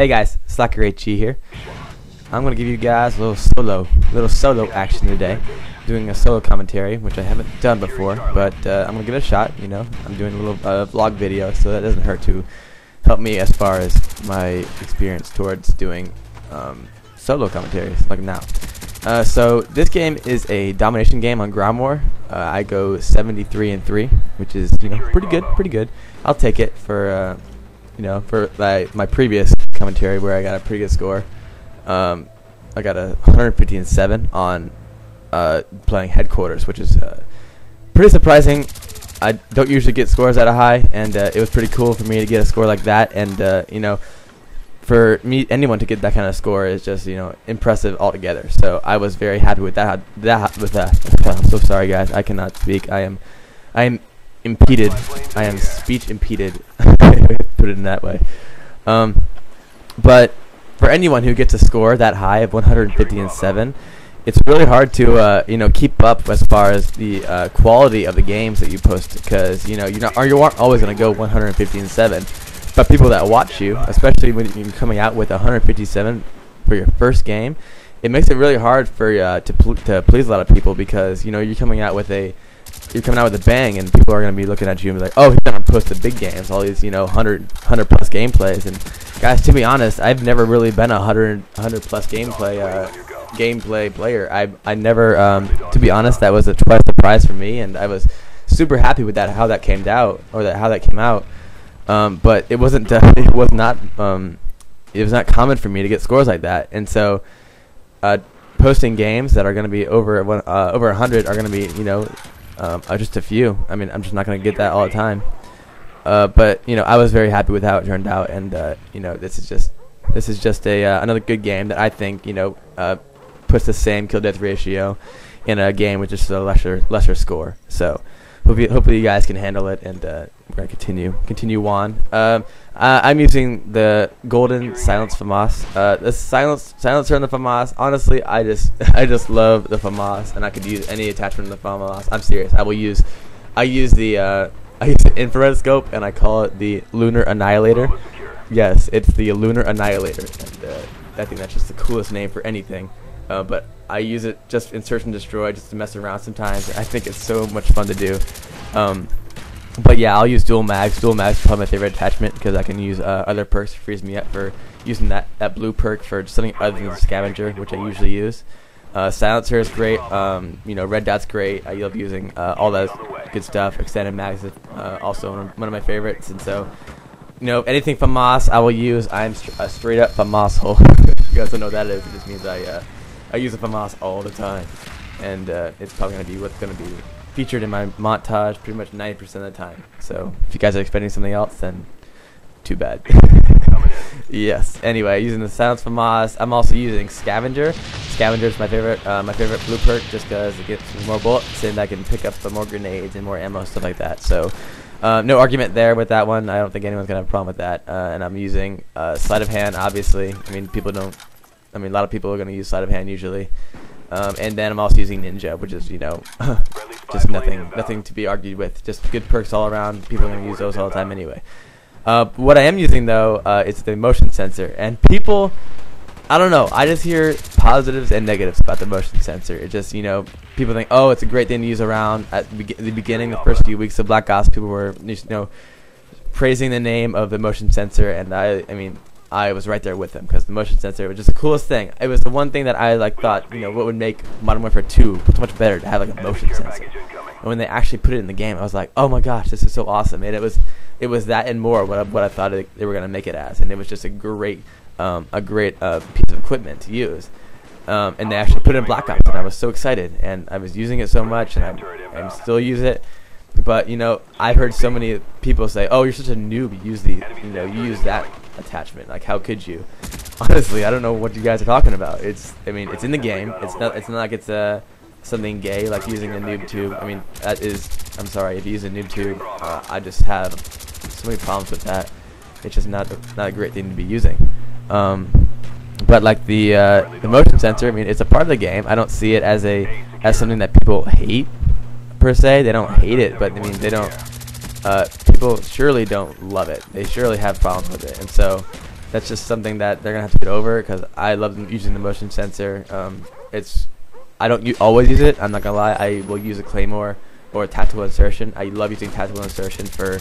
Hey guys, Slacker HG here. I'm gonna give you guys a little solo action today. Doing a solo commentary, which I haven't done before, but I'm gonna give it a shot. You know, I'm doing a little vlog video, so that doesn't hurt to help me as far as my experience towards doing solo commentaries like now. So this game is a domination game on ground war. I go 73-3, which is pretty good. I'll take it for for my previous commentary where I got a pretty good score. I got a 115-7 on playing headquarters, which is pretty surprising. I don't usually get scores that high, and it was pretty cool for me to get a score like that. And for anyone to get that kind of score is just impressive altogether. So I was very happy with that. I'm so sorry, guys. I cannot speak. I am impeded. I am speech impeded. Put it in that way. But for anyone who gets a score that high of 150-7, it's really hard to keep up as far as the quality of the games that you post, because you aren't always going to go 150-7. But people that watch you, especially when you're coming out with 157 for your first game, it makes it really hard for to please a lot of people, because you're coming out with a bang, and people are going to be looking at you and be like, oh, he's going to post the big games, all these 100 plus gameplays. And guys, to be honest, I've never really been a 100 plus gameplay player. I never, to be honest, that was a surprise for me, and I was super happy with how that came out. But it wasn't it was not common for me to get scores like that. And so posting games that are going to be over 100 are going to be just a few. I mean, I'm just not going to get that all the time. But I was very happy with how it turned out, and this is just another good game that I think puts the same kill death ratio in a game with just a lesser score. So hopefully you guys can handle it, and we're gonna continue on. I'm using the golden silence FAMAS. The silencer in the FAMAS. Honestly, I just love the FAMAS, and I could use any attachment in the FAMAS. I'm serious. I use the infrared scope, and I call it the Lunar Annihilator. Yes, it's the Lunar Annihilator, and I think that's just the coolest name for anything. But I use it just in search and destroy, just to mess around sometimes. I think it's so much fun to do. But yeah, I'll use dual mags. Dual mags is probably my favorite attachment, because I can use other perks to freeze me up for using that blue perk for something other than the scavenger, which I usually use. Silencer is great. Red dot's great. I love using all that good stuff. Extended mags is also one of my favorites. And so, anything FAMAS I will use. I'm a straight up FAMAS hole. You guys don't know what that is. It just means I use a FAMAS all the time, and it's probably going to be what's going to be featured in my montage pretty much 90% of the time. So if you guys are expecting something else, then too bad. Yes. Anyway, using the silence FAMAS. I'm also using scavenger. Scavenger is my favorite blue perk, just because it gets more bullets, and I can pick up more grenades and more ammo, stuff like that. So no argument there with that one. I don't think anyone's gonna have a problem with that. And I'm using sleight of hand, obviously. I mean, a lot of people are gonna use sleight of hand usually. And then I'm also using ninja, which is just nothing to be argued with. Just good perks all around. People are gonna use those all the time anyway. What I am using though is the motion sensor, and people, I don't know, I just hear positives and negatives about the motion sensor. It just people think, oh, it's a great thing to use around. At the beginning, the first few weeks of Black Ops, people were praising the name of the motion sensor, and I was right there with them, because the motion sensor was just the coolest thing. It was the one thing that I thought what would make Modern Warfare 2 so much better, to have a motion sensor. And when they actually put it in the game, I was like, oh my gosh, this is so awesome. And it was that and more what I thought they were gonna make it as, and it was just a great piece of equipment to use. And they actually put it in Black Ops, and I was so excited, and I was using it so much, and I still use it. But I've heard so many people say, "Oh, you're such a noob. You use that attachment. Like, how could you?" Honestly, I don't know what you guys are talking about. It's in the game. It's not like it's something gay, like using a noob tube. I'm sorry, if you use a noob tube, I just have so many problems with that. It's just not a great thing to be using. But like the motion sensor, it's a part of the game. I don't see it as something that people hate per se. They don't hate it, but they don't. People surely don't love it. They surely have problems with it, and so That's just something that they're gonna have to get over, because I love using the motion sensor. I don't always use it. I'm not gonna lie. I will use a claymore or a tactical insertion. I love using tactical insertion for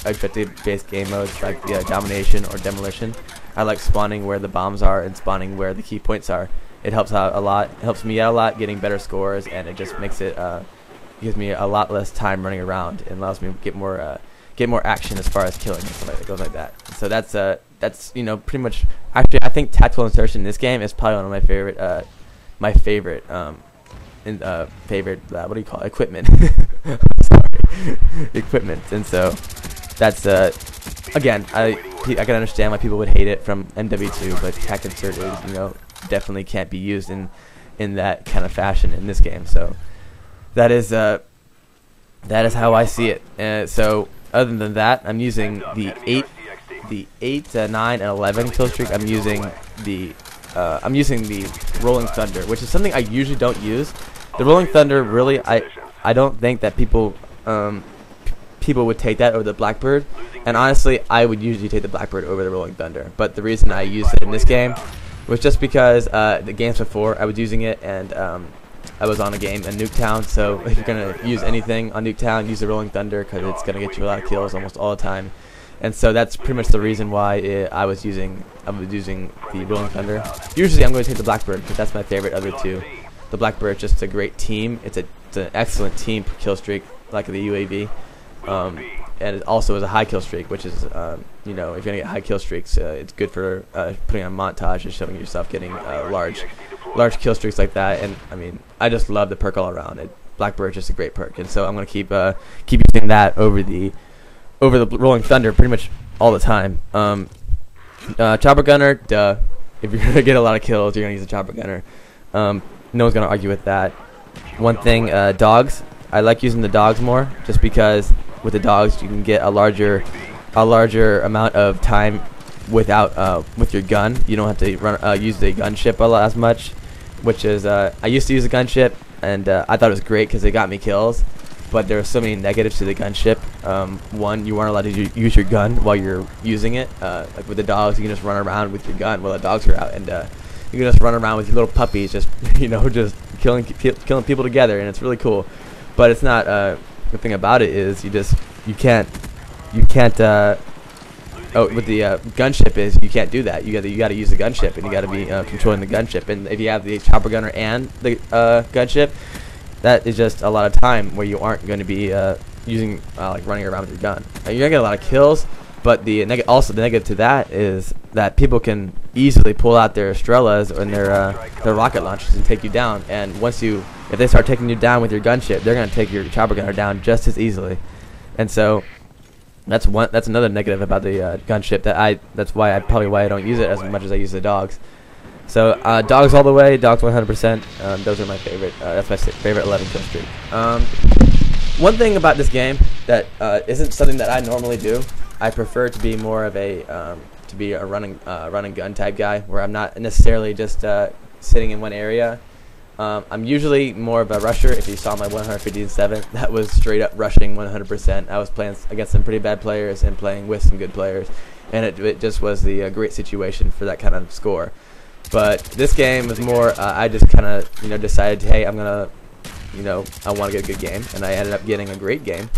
objective-based game modes like domination or demolition. I like spawning where the bombs are and spawning where the key points are. It helps out a lot. It helps me out a lot, getting better scores, and it just makes it gives me a lot less time running around and allows me to get more action as far as killing and stuff like that goes like that. So that's pretty much. Actually, I think tactical insertion in this game is probably one of my favorite what do you call it? Equipment. Sorry, equipment. And so that's again, I can understand why people would hate it from MW2, but tac insert is definitely can't be used in that kind of fashion in this game. So that is how I see it. So other than that, I'm using the 8, 9, and 11 kill streak. I'm using the Rolling Thunder, which is something I usually don't use. The Rolling Thunder, really, I don't think that people would take that over the Blackbird. And honestly, I would usually take the Blackbird over the Rolling Thunder. But the reason I used it in this game was just because the games before I was using it, and I was on a game in Nuketown. So if you're gonna use anything on Nuketown, use the Rolling Thunder, because it's gonna get you a lot of kills almost all the time. And so that's pretty much the reason why I was using the Rolling Thunder. Usually I'm going to take the Blackbird, because that's my favorite of the two. The Blackbird is just a great team. It's an excellent team kill streak, like the UAV. And it also is a high kill streak, which is, if you're going to get high kill streaks, it's good for putting on montage and showing yourself getting large kill streaks like that. And, I mean, I just love the perk all around. Blackbird is just a great perk. And so I'm going to keep using that over the Rolling Thunder pretty much all the time. Chopper Gunner, duh. If you're going to get a lot of kills, you're going to use a Chopper Gunner. No one's going to argue with that. One thing, dogs. I like using the dogs more, just because with the dogs you can get a larger amount of time without with your gun. You don't have to use the gunship as much, which is I used to use the gunship, and I thought it was great because it got me kills. But there are so many negatives to the gunship. One, you weren't allowed to use your gun while you're using it. Like with the dogs, you can just run around with your gun while the dogs are out, and you can just run around with your little puppies, just just killing people together, and it's really cool. But it's not. The thing about it is you can't. With the gunship is you can't do that. You got to use the gunship, and you got to be controlling the gunship. And if you have the chopper gunner and the gunship, that is just a lot of time where you aren't going to be using like running around with your gun. You're gonna get a lot of kills, but also the negative to that is that people can easily pull out their Estrellas and their rocket launchers and take you down. And if they start taking you down with your gunship, they're gonna take your chopper gunner down just as easily. And so that's another negative about the gunship. That's why I don't use it as much as I use the dogs. So dogs all the way, dogs 100%. Those are my favorite. That's my favorite 11 kill streak. One thing about this game that isn't something that I normally do. I prefer to be more of a run and gun type guy, where I'm not necessarily just sitting in one area. I'm usually more of a rusher. If you saw my 157, that was straight up rushing 100%. I was playing against some pretty bad players and playing with some good players, and it just was the great situation for that kind of score. But this game was more. I just kind of decided, hey, I want to get a good game, and I ended up getting a great game.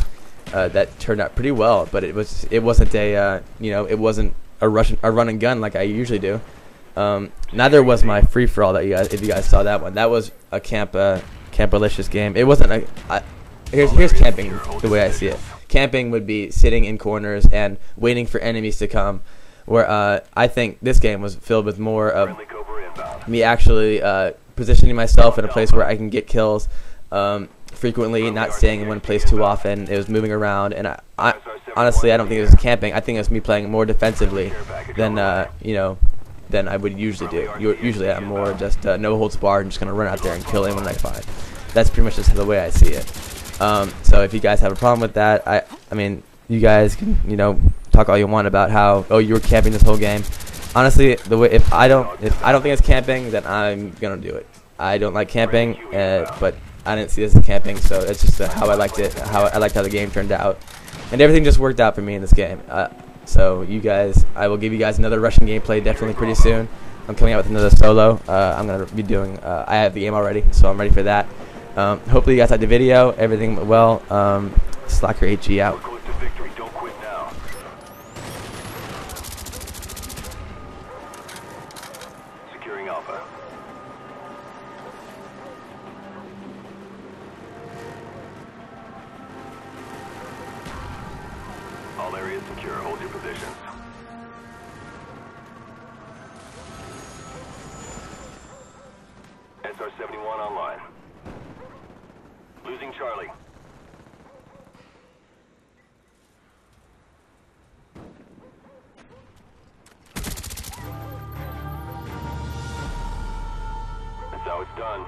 That turned out pretty well, but it wasn't a run and gun like I usually do. Neither was my free for all if you guys saw that one. That was a campalicious game. It wasn't here's camping the way I see it. Camping would be sitting in corners and waiting for enemies to come. Where I think this game was filled with more of me actually positioning myself in a place where I can get kills frequently, not staying in one place too often. It was moving around, and I honestly I don't think it was camping. I think it was me playing more defensively than than I would usually do. Usually I'm more just no holds barred and just gonna run out there and kill anyone I find. That's pretty much just the way I see it. So if you guys have a problem with that, I mean you guys can talk all you want about how you were camping this whole game. Honestly, if I don't think it's camping, then I'm gonna do it. I don't like camping, but I didn't see this as camping, so it's just how I liked it. I liked how the game turned out, and everything just worked out for me in this game. So you guys, I will give you guys another Russian gameplay definitely pretty soon. I'm coming out with another solo. I'm gonna be doing. I have the game already, so I'm ready for that. Hopefully you guys liked the video. Everything went well. Slacker HG out. Securing Alpha. All areas secure. Hold your positions. SR-71 online. Losing Charlie. That's how it's done.